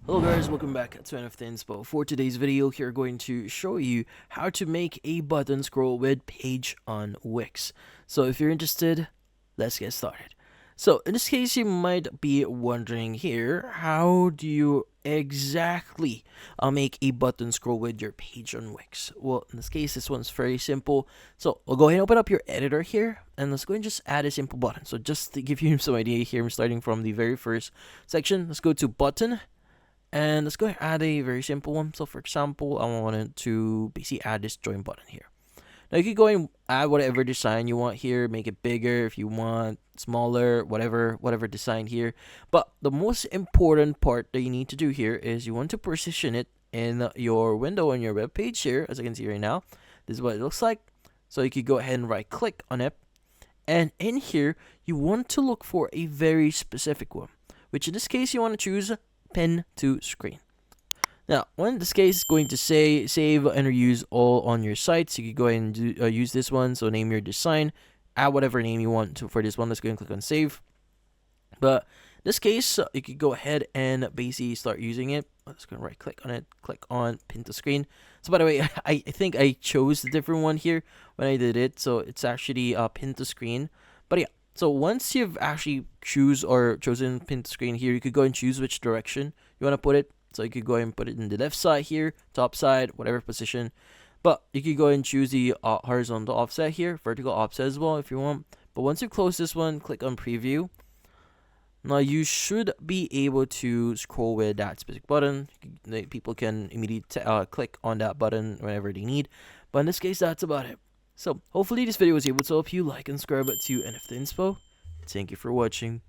Hello guys, welcome back to NFT Inspo. For today's video, here going to show you how to make a button scroll with page on Wix. So if you're interested, let's get started. So in this case, you might be wondering here, how do you exactly make a button scroll with your page on Wix? Well, in this case, this one's very simple. So I'll go ahead and open up your editor here, and let's go and just add a simple button. So just to give you some idea here, I'm starting from the very first section. Let's go to button. And let's go ahead and add a very simple one. So for example, I wanted to basically add this join button here. Now you can go and add whatever design you want here, make it bigger if you want, smaller, whatever design here. But the most important part that you need to do here is you want to position it in your window on your web page here, as I can see right now. This is what it looks like. So you could go ahead and right click on it. And in here, you want to look for a very specific one, which in this case, you want to choose pin to screen. Now, in this case, it's going to say save and reuse all on your site. So you can go ahead and use this one. So name your design, add whatever name you want to for this one. Let's go and click on save. But in this case, you could go ahead and basically start using it. Let's go and right click on it, click on pin to screen. So by the way, I think I chose a different one here when I did it. So it's actually pin to screen. But yeah. So once you've actually chosen pin to screen here, you could go and choose which direction you want to put it. So you could go and put it in the left side here, top side, whatever position. But you could go and choose the horizontal offset here, vertical offset as well if you want. But once you close this one, click on preview. Now you should be able to scroll with that specific button. People can immediately click on that button whenever they need. But in this case, that's about it. So hopefully this video was able to help you. Like and subscribe to NFT Inspo. Thank you for watching.